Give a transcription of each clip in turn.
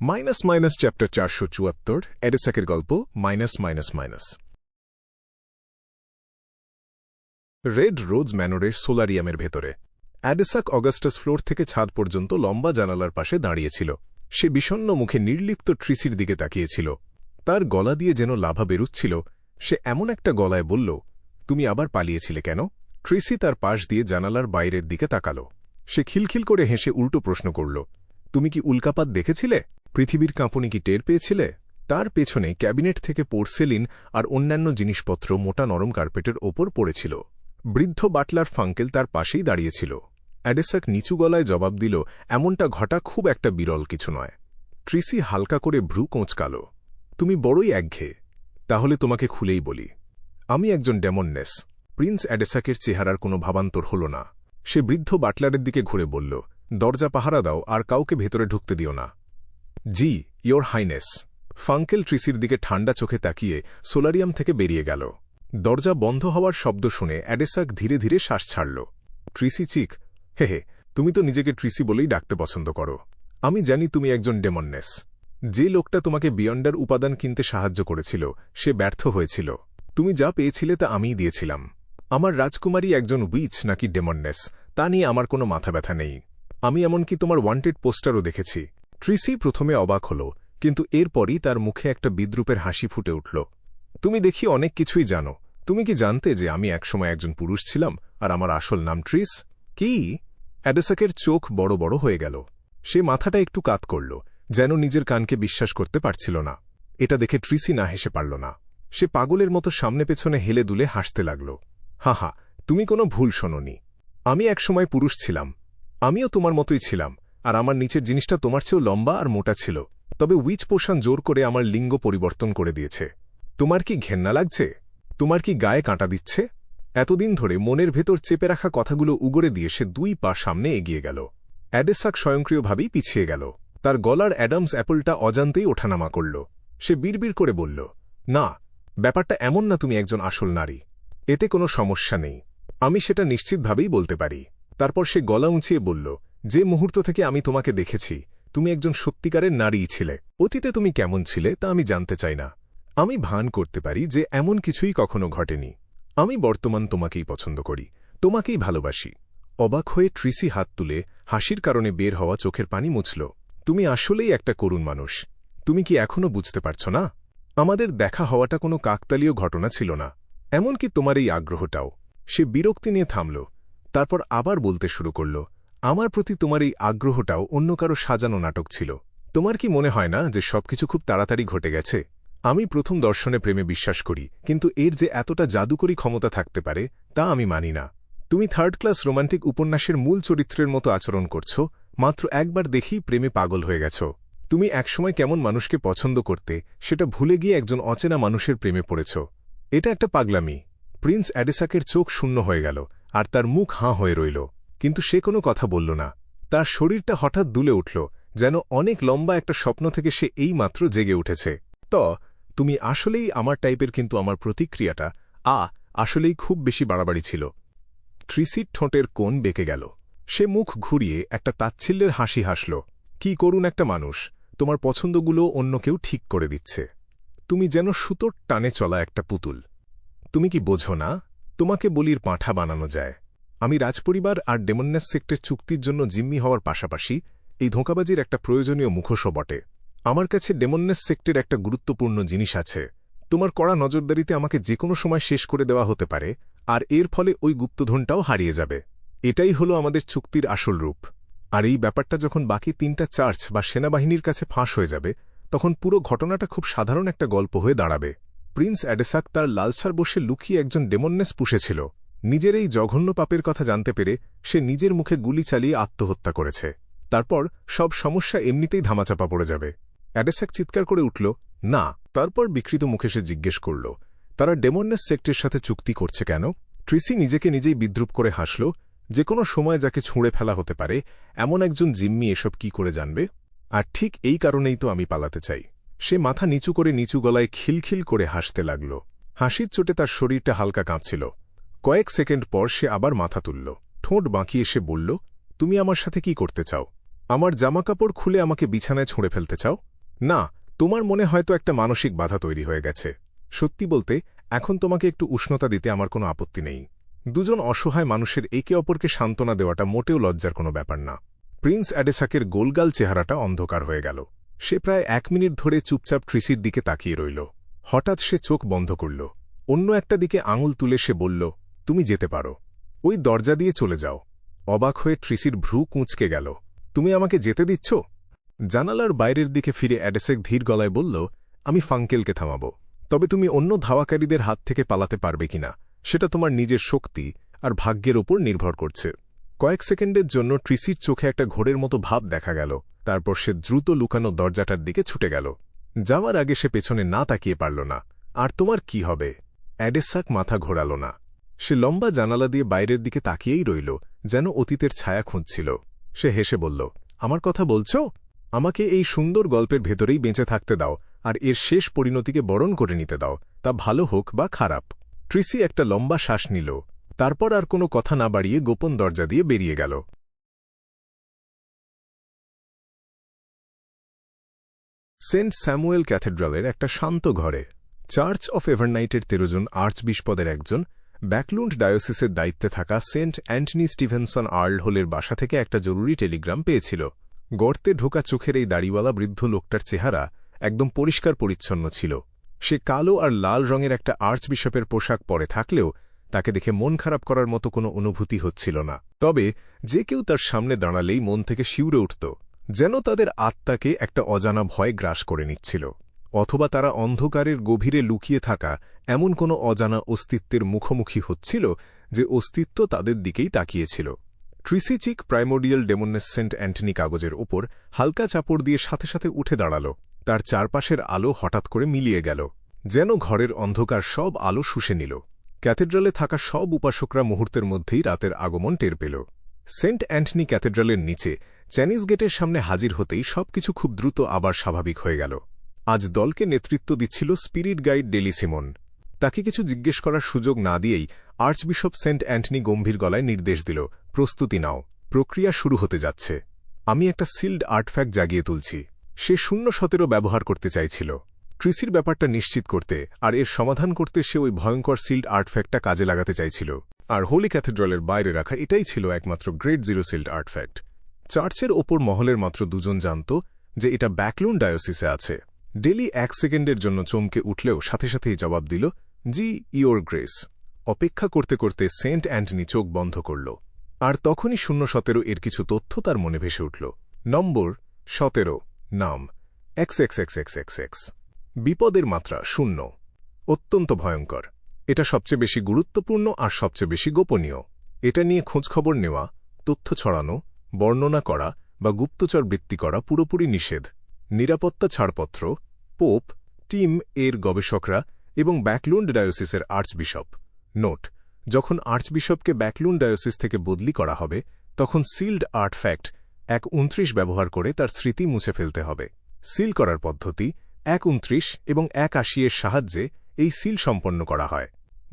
Minus minus chapter 474 এডেসাকের গল্প minus minus minus. Red rose ম্যানরের সোলারিয়ামের ভেতরে অ্যাডেসাক অগাস্টাস ফ্লোর থেকে ছাদ পর্যন্ত লম্বা জানালার পাশে দাঁড়িয়েছিল। সে বিষণ্ণ মুখে নির্লিপ্ত ট্রিসির দিকে তাকিয়েছিল। তার গলা দিয়ে যেন লাভা বেরুচ্ছিল। সে এমন একটা গলায় বলল, তুমি আবার পালিয়েছিলে কেন? ট্রিসি তার পাশ দিয়ে জানালার বাইরের দিকে তাকাল। সে খিলখিল করে হেসে উল্টো প্রশ্ন করল, তুমি কি উল্কাপাত দেখেছিলে? পৃথিবীর কাঁপুনি কি টের পেয়েছিলে? তার পেছনে ক্যাবিনেট থেকে পোর্সেলিন আর অন্যান্য জিনিসপত্র মোটা নরম কার্পেটের ওপর পড়েছিল। বৃদ্ধ বাটলার ফাঙ্কেল তার পাশেই দাঁড়িয়েছিল। অ্যাডেসাক নিচু গলায় জবাব দিল, এমনটা ঘটা খুব একটা বিরল কিছু নয়। ট্রিসি হালকা করে ভ্রু কোঁচকাল। তুমি বড়ই একঘেয়ে। তাহলে তোমাকে খুলেই বলি, আমি একজন ডেমননেস। প্রিন্স অ্যাডেসাকের চেহারার কোনো ভাবান্তর হল না। সে বৃদ্ধ বাটলারের দিকে ঘুরে বলল, দরজা পাহারা দাও আর কাউকে ভেতরে ঢুকতে দিও না। জি, ইয়োর হাইনেস। ফাঙ্কেল ট্রিসির দিকে ঠান্ডা চোখে তাকিয়ে সোলারিয়াম থেকে বেরিয়ে গেল। দরজা বন্ধ হওয়ার শব্দ শুনে অ্যাডেসাক ধীরে ধীরে শ্বাস ছাড়ল। ট্রিসি চিক, হে হে, তুমি তো নিজেকে ট্রিসি বলেই ডাকতে পছন্দ করো। আমি জানি তুমি একজন ডেমননেস। যে লোকটা তোমাকে বিয়ন্ডার উপাদান কিনতে সাহায্য করেছিল সে ব্যর্থ হয়েছিল। তুমি যা পেয়েছিলে তা আমিই দিয়েছিলাম। আমার রাজকুমারী একজন উইচ নাকি ডেমননেস তা নিয়ে আমার কোনো মাথা ব্যথা নেই। আমি এমনকি তোমার ওয়ান্টেড পোস্টারও দেখেছি। ট্রিসি প্রথমে অবাক হল, কিন্তু এরপরই তার মুখে একটা বিদ্রূপের হাসি ফুটে উঠল। তুমি দেখি অনেক কিছুই জানো। তুমি কি জানতে যে আমি একসময় একজন পুরুষ ছিলাম আর আমার আসল নাম ট্রিস? কি? অ্যাডেসাকের চোখ বড় বড় হয়ে গেল। সে মাথাটা একটু কাত করল, যেন নিজের কানকে বিশ্বাস করতে পারছিল না। এটা দেখে ট্রিসি না হেসে পারল না। সে পাগলের মতো সামনে পেছনে হেলে দুলে হাসতে লাগল। হা হা, তুমি কোনো ভুল শোনোনি। আমি একসময় পুরুষ ছিলাম। আমিও তোমার মতোই ছিলাম, আর আমার নিচের জিনিসটা তোমার চেয়েও লম্বা আর মোটা ছিল। তবে উইচ পোষণ জোর করে আমার লিঙ্গ পরিবর্তন করে দিয়েছে। তোমার কি ঘেন্না লাগছে? তোমার কি গায়ে কাঁটা দিচ্ছে? এতদিন ধরে মনের ভেতর চেপে রাখা কথাগুলো উগরে দিয়ে সে 2 পা সামনে এগিয়ে গেল। অ্যাডেসাক স্বয়ংক্রিয়ভাবেই পিছিয়ে গেল। তার গলার অ্যাডামস অ্যাপলটা অজান্তেই ওঠানামা করল। সে বিড়বিড় করে বলল, না, ব্যাপারটা এমন না তুমি একজন আসল নারী। এতে কোনো সমস্যা নেই। আমি সেটা নিশ্চিতভাবেই বলতে পারি। তারপর সে গলা উঁচিয়ে বলল, যে মুহূর্ত থেকে আমি তোমাকে দেখেছি তুমি একজন সত্যিকারের নারীই ছিলে। অতীতে তুমি কেমন ছিলে তা আমি জানতে চাই না। আমি ভান করতে পারি যে এমন কিছুই কখনো ঘটেনি। আমি বর্তমান তোমাকেই পছন্দ করি, তোমাকেই ভালোবাসি। অবাক হয়ে ট্রিসি হাত তুলে হাসির কারণে বের হওয়া চোখের পানি মুছল। তুমি আসলেই একটা করুণ মানুষ। তুমি কি এখনও বুঝতে পারছ না? আমাদের দেখা হওয়াটা কোনো কাকতালীয় ঘটনা ছিল না, এমনকি তোমার এই আগ্রহটাও। সে বিরক্তি নিয়ে থামল, তারপর আবার বলতে শুরু করল, আমার প্রতি তোমার এই আগ্রহটাও অন্য কারো সাজানো নাটক ছিল। তোমার কি মনে হয় না যে সবকিছু খুব তাড়াতাড়ি ঘটে গেছে? আমি প্রথম দর্শনে প্রেমে বিশ্বাস করি, কিন্তু এর যে এতটা জাদুকরী ক্ষমতা থাকতে পারে তা আমি মানি না। তুমি থার্ড ক্লাস রোমান্টিক উপন্যাসের মূল চরিত্রের মতো আচরণ করছ। মাত্র একবার দেখেই প্রেমে পাগল হয়ে গেছ। তুমি একসময় কেমন মানুষকে পছন্দ করতে সেটা ভুলে গিয়ে একজন অচেনা মানুষের প্রেমে পড়েছ। এটা একটা পাগলামি। প্রিন্স অ্যাডেসাকের চোখ শূন্য হয়ে গেল আর তার মুখ হাঁ হয়ে রইল, কিন্তু সে কোনো কথা বলল না। তার শরীরটা হঠাৎ দুলে উঠল, যেন অনেক লম্বা একটা স্বপ্ন থেকে সে এই মাত্র জেগে উঠেছে। তুমি আসলেই আমার টাইপের, কিন্তু আমার প্রতিক্রিয়াটা আসলেই খুব বেশি বাড়াবাড়ি ছিল। ট্রিসির ঠোঁটের কোণ বেঁকে গেল। সে মুখ ঘুরিয়ে একটা তাচ্ছিল্যের হাসি হাসল। কি করুন একটা মানুষ, তোমার পছন্দগুলো অন্য কেউ ঠিক করে দিচ্ছে। তুমি যেন সুতোর টানে চলা একটা পুতুল। তুমি কি বোঝো না? তোমাকে বলির পাঁঠা বানানো যায়। আমি রাজপরিবার আর ডেমননেস সেক্টের চুক্তির জন্য জিম্মি হওয়ার পাশাপাশি এই ধোঁকাবাজির একটা প্রয়োজনীয় মুখোশও বটে। আমার কাছে ডেমননেস সেক্টের একটা গুরুত্বপূর্ণ জিনিস আছে। তোমার কড়া নজরদারিতে আমাকে যে কোনো সময় শেষ করে দেওয়া হতে পারে, আর এর ফলে ওই গুপ্তধনটাও হারিয়ে যাবে। এটাই হলো আমাদের চুক্তির আসল রূপ। আর এই ব্যাপারটা যখন বাকি 3টা চার্চ বা সেনাবাহিনীর কাছে ফাঁস হয়ে যাবে, তখন পুরো ঘটনাটা খুব সাধারণ একটা গল্প হয়ে দাঁড়াবে। প্রিন্স অ্যাডেসাক তার লালসার বসে লুকিয়ে একজন ডেমননেস পুষেছিল। নিজের এই জঘন্য পাপের কথা জানতে পেরে সে নিজের মুখে গুলি চালিয়ে আত্মহত্যা করেছে। তারপর সব সমস্যা এমনিতেই ধামাচাপা পড়ে যাবে। অ্যাডেসাক চিৎকার করে উঠল, না। তারপর বিকৃত মুখে সে জিজ্ঞেস করল, তারা ডেমননেস সেক্টের সাথে চুক্তি করছে কেন? ট্রিসি নিজেকে নিজেই বিদ্রুপ করে হাসল। যে কোনো সময় যাকে ছুঁড়ে ফেলা হতে পারে এমন একজন জিম্মি এসব কি করে জানবে? আর ঠিক এই কারণেই তো আমি পালাতে চাই। সে মাথা নিচু করে নিচু গলায় খিলখিল করে হাসতে লাগল। হাসির চোটে তার শরীরটা হালকা কাঁপছিল। কয়েক সেকেন্ড পর সে আবার মাথা তুলল। ঠোঁট বাঁকিয়ে সে বলল, তুমি আমার সাথে কি করতে চাও? আমার জামাকাপড় খুলে আমাকে বিছানায় ছুঁড়ে ফেলতে চাও? না, তোমার মনে হয়তো একটা মানসিক বাধা তৈরি হয়ে গেছে। সত্যি বলতে, এখন তোমাকে একটু উষ্ণতা দিতে আমার কোনো আপত্তি নেই। দুজন অসহায় মানুষের একে অপরকে সান্ত্বনা দেওয়াটা মোটেও লজ্জার কোনো ব্যাপার না। প্রিন্স অ্যাডেসাকের গোলগাল চেহারাটা অন্ধকার হয়ে গেল। সে প্রায় 1 মিনিট ধরে চুপচাপ ট্রিসির দিকে তাকিয়ে রইল। হঠাৎ সে চোখ বন্ধ করল। অন্য একটা দিকে আঙুল তুলে সে বলল, তুমি যেতে পারো। ওই দরজা দিয়ে চলে যাও। অবাক হয়ে ট্রিসির ভ্রু কুঁচকে গেল। তুমি আমাকে যেতে দিচ্ছ? জানালার বাইরের দিকে ফিরে অ্যাডেসাক ধীর গলায় বলল, আমি ফাঙ্কেলকে থামাব। তবে তুমি অন্য ধাওয়াকারীদের হাত থেকে পালাতে পারবে কিনা সেটা তোমার নিজের শক্তি আর ভাগ্যের ওপর নির্ভর করছে। কয়েক সেকেন্ডের জন্য ট্রিসির চোখে একটা ঘোরের মতো ভাব দেখা গেল। তারপর সে দ্রুত লুকানো দরজাটার দিকে ছুটে গেল। যাওয়ার আগে সে পেছনে না তাকিয়ে পারল না। আর তোমার কি হবে? অ্যাডেসাক মাথা ঘোরাল না। সে লম্বা জানালা দিয়ে বাইরের দিকে তাকিয়েই রইল, যেন অতীতের ছায়া খুঁজছিল। সে হেসে বলল, আমার কথা বলছ? আমাকে এই সুন্দর গল্পের ভেতরেই বেঁচে থাকতে দাও আর এর শেষ পরিণতিকে বরণ করে নিতে দাও, তা ভালো হোক বা খারাপ। ট্রিসি একটা লম্বা শ্বাস নিল। তারপর আর কোনো কথা না বাড়িয়ে গোপন দরজা দিয়ে বেরিয়ে গেল। সেন্ট স্যামুয়েল ক্যাথেড্রালের একটা শান্ত ঘরে চার্চ অফ এভারনাইটের 13 জন আর্চবিশপদের একজন, ব্যাকলুন্ড ডায়োসিসের দায়িত্বে থাকা সেন্ট অ্যান্টনি স্টিভেনসন আর্ল হোলের বাসা থেকে একটা জরুরি টেলিগ্রাম পেয়েছিল। গর্তে ঢোকা চোখের এই দাড়িওয়ালা বৃদ্ধ লোকটার চেহারা একদম পরিষ্কার পরিচ্ছন্ন ছিল। সে কালো আর লাল রঙের একটা আর্চবিশপের পোশাক পরে থাকলেও তাকে দেখে মন খারাপ করার মতো কোনো অনুভূতি হচ্ছিল না। তবে যে কেউ তার সামনে দাঁড়ালেই মন থেকে শিউরে উঠত, যেন তাদের আত্মাকে একটা অজানা ভয় গ্রাস করে নিচ্ছিল, অথবা তারা অন্ধকারের গভীরে লুকিয়ে থাকা এমন কোনো অজানা অস্তিত্বের মুখোমুখি হচ্ছিল যে অস্তিত্ব তাদের দিকেই তাকিয়েছিল। ট্রিসিচিক প্রাইমোডিয়াল ডেমোনেসেন্ট অ্যান্টনি কাগজের ওপর হালকা চাপড় দিয়ে সাথে সাথে উঠে দাঁড়াল। তার চারপাশের আলো হঠাৎ করে মিলিয়ে গেল, যেন ঘরের অন্ধকার সব আলো শুষে নিল। ক্যাথেড্রালে থাকা সব উপাসকরা মুহূর্তের মধ্যেই রাতের আগমন টের পেল। সেন্ট অ্যান্টনি ক্যাথেড্রালের নিচে চ্যানিস গেটের সামনে হাজির হতেই সবকিছু খুব দ্রুত আবার স্বাভাবিক হয়ে গেল। আজ দলকে নেতৃত্ব দিচ্ছিল স্পিরিট গাইড ডেলি সিমন। তাকে কিছু জিজ্ঞেস করার সুযোগ না দিয়েই আর্চবিশপ সেন্ট অ্যান্টনি গম্ভীর গলায় নির্দেশ দিল, প্রস্তুতি নাও, প্রক্রিয়া শুরু হতে যাচ্ছে। আমি একটা সিল্ড আর্টফ্যাক্ট জাগিয়ে তুলছি। সে 017 ব্যবহার করতে চাইছিল ট্রিসির ব্যাপারটা নিশ্চিত করতে, আর এর সমাধান করতে সে ওই ভয়ঙ্কর সিল্ড আর্টফ্যাক্টটা কাজে লাগাতে চাইছিল। আর হোলি ক্যাথেড্রালের বাইরে রাখা এটাই ছিল একমাত্র গ্রেড 0 সিল্ড আর্টফ্যাক্ট। চার্চের ওপর মহলের মাত্র 2 জন জানত যে এটা ব্যাকলুন্ড ডায়োসিসে আছে। ডেলি 1 সেকেন্ডের জন্য চমকে উঠলেও সাথে সাথেই জবাব দিল, জি ইয়োর গ্রেস। অপেক্ষা করতে করতে সেন্ট অ্যান্টনি চোখ বন্ধ করল। আর তখনই 017 এর কিছু তথ্য তার মনে ভেসে উঠল। নম্বর 17, নাম XXXXXX, বিপদের মাত্রা 0, অত্যন্ত ভয়ঙ্কর। এটা সবচেয়ে বেশি গুরুত্বপূর্ণ আর সবচেয়ে বেশি গোপনীয়। এটা নিয়ে খোঁজখবর নেওয়া, তথ্য ছড়ানো, বর্ণনা করা বা গুপ্তচর বৃত্তি করা পুরোপুরি নিষেধ। নিরাপত্তা ছাড়পত্র পোপ, টিম এর গবেষকরা এবং ব্যাকলুন্ড ডায়োসিসের আর্চবিশপ। নোট: যখন আর্চবিশপকে ব্যাকলুন্ড ডায়োসিস থেকে বদলি করা হবে, তখন সিল্ড আর্টফ্যাক্ট 1:29 ব্যবহার করে তার স্মৃতি মুছে ফেলতে হবে। সিল করার পদ্ধতি 1:29 এবং 1:80 এর সাহায্যে এই সিল সম্পন্ন করা হয়।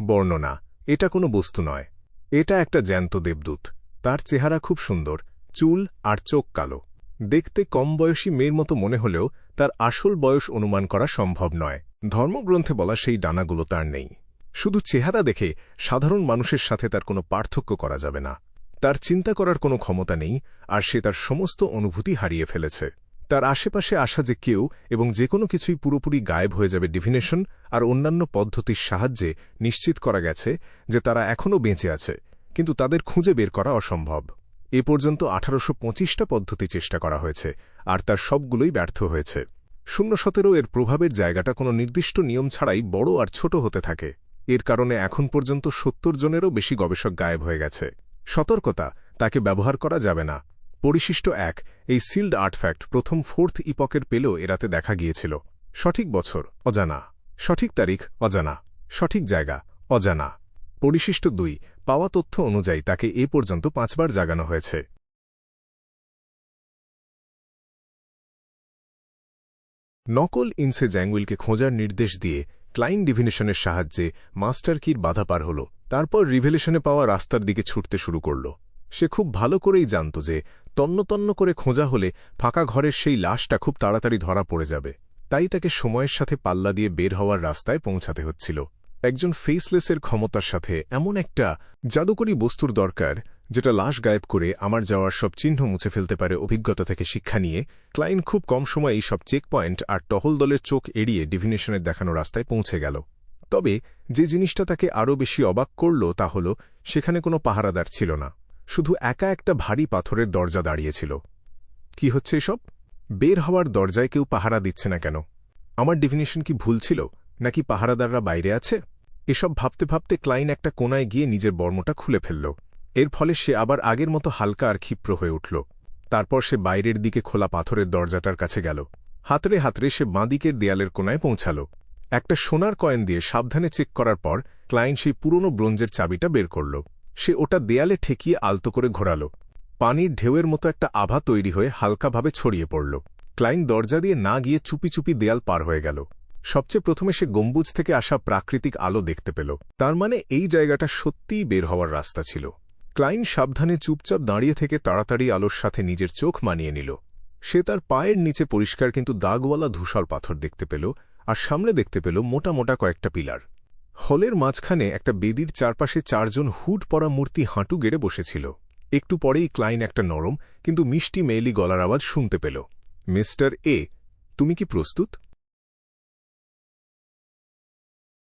বর্ণনা: এটা কোনো বস্তু নয়, এটা একটা জ্যান্ত দেবদূত। তার চেহারা খুব সুন্দর, চুল আর চোখ কালো। দেখতে কম বয়সী মেয়ের মতো মনে হলেও তার আসল বয়স অনুমান করা সম্ভব নয়। ধর্মগ্রন্থে বলা সেই ডানাগুলো তার নেই। শুধু চেহারা দেখে সাধারণ মানুষের সাথে তার কোনো পার্থক্য করা যাবে না। তার চিন্তা করার কোনো ক্ষমতা নেই, আর সে তার সমস্ত অনুভূতি হারিয়ে ফেলেছে। তার আশেপাশে আসা যে কেউ এবং যে কোনো কিছুই পুরোপুরি গায়েব হয়ে যাবে ডিভিনেশন আর অন্যান্য পদ্ধতির সাহায্যে নিশ্চিত করা গেছে যে তারা এখনও বেঁচে আছে, কিন্তু তাদের খুঁজে বের করা অসম্ভব। এ পর্যন্ত 1825টা পদ্ধতি চেষ্টা করা হয়েছে, আর তার সবগুলোই ব্যর্থ হয়েছে। 017 এর প্রভাবের জায়গাটা কোনো নির্দিষ্ট নিয়ম ছাড়াই বড় আর ছোট হতে থাকে। এর কারণে এখন পর্যন্ত 70 জনেরও বেশি গবেষক গায়েব হয়ে গেছে। সতর্কতা: তাকে ব্যবহার করা যাবে না। পরিশিষ্ট 1, এই সিল্ড আর্টফ্যাক্ট প্রথম 4th ইপকের পেলেও এরাতে দেখা গিয়েছিল। সঠিক বছর অজানা, সঠিক তারিখ অজানা, সঠিক জায়গা অজানা। পরিশিষ্ট 2, পাওয়া তথ্য অনুযায়ী তাকে এ পর্যন্ত 5 বার জাগানো হয়েছে। নকল ইনসে জ্যাঙ্গুইলকে খোঁজার নির্দেশ দিয়ে ক্লাইন ডিভিনেশনের সাহায্যে মাস্টার কির বাধা পার হল। তারপর রিভেলেশনে পাওয়া রাস্তার দিকে ছুটতে শুরু করল। সে খুব ভালো করেই জানত যে তন্ন তন্ন করে খোঁজা হলে ফাঁকা ঘরের সেই লাশটা খুব তাড়াতাড়ি ধরা পড়ে যাবে। তাই তাকে সময়ের সাথে পাল্লা দিয়ে বের হওয়ার রাস্তায় পৌঁছাতে হচ্ছিল। একজন ফেসলেসের ক্ষমতার সাথে এমন একটা জাদুকরী বস্তুর দরকার যেটা লাশ গায়েব করে আমার যাওয়ার সব চিহ্ন মুছে ফেলতে পারে। অভিজ্ঞতা থেকে শিক্ষা নিয়ে ক্লাইন খুব কম সময়ে এই সব চেকপয়েন্ট আর টহল দলের চোখ এড়িয়ে ডিভিনেশনের দেখানো রাস্তায় পৌঁছে গেল। তবে যে জিনিসটা তাকে আরও বেশি অবাক করল তা হল সেখানে কোনো পাহারাদার ছিল না, শুধু একা একটা ভারী পাথরের দরজা দাঁড়িয়েছিল। কি হচ্ছে এসব? বের হওয়ার দরজায় কেউ পাহারা দিচ্ছে না কেন? আমার ডিভিনেশন কি ভুল ছিল, নাকি পাহারাদাররা বাইরে আছে? এসব ভাবতে ভাবতে ক্লাইন একটা কোনায় গিয়ে নিজের বর্মটা খুলে ফেলল। এর ফলে সে আবার আগের মতো হালকা আর ক্ষিপ্র হয়ে উঠল। তারপর সে বাইরের দিকে খোলা পাথরের দরজাটার কাছে গেল। হাতড়ে হাতড়ে সে বাঁদিকের দেয়ালের কোনায় পৌঁছাল। একটা সোনার কয়েন দিয়ে সাবধানে চেক করার পর ক্লাইন সেই পুরনো ব্রোঞ্জের চাবিটা বের করল। সে ওটা দেয়ালে ঠেকিয়ে আলতো করে ঘোরাল। পানির ঢেউয়ের মতো একটা আভা তৈরি হয়ে হালকাভাবে ছড়িয়ে পড়ল। ক্লাইন দরজা দিয়ে না গিয়ে চুপি চুপি দেয়াল পার হয়ে গেল। সবচেয়ে প্রথমে সে গম্বুজ থেকে আসা প্রাকৃতিক আলো দেখতে পেল। তার মানে এই জায়গাটা সত্যিই বের হওয়ার রাস্তা ছিল। ক্লাইন সাবধানে চুপচাপ দাঁড়িয়ে থেকে তাড়াতাড়ি আলোর সাথে নিজের চোখ মানিয়ে নিল। সে তার পায়ের নিচে পরিষ্কার কিন্তু দাগওয়ালা ধূসর পাথর দেখতে পেল, আর সামনে দেখতে পেল মোটা মোটা কয়েকটা পিলার। হলের মাঝখানে একটা বেদির চারপাশে 4 জন হুড পরা মূর্তি হাঁটু গেড়ে বসেছিল। একটু পরেই ক্লাইন একটা নরম কিন্তু মিষ্টি মেয়েলি গলার আওয়াজ শুনতে পেল। মিস্টার এ, তুমি কি প্রস্তুত?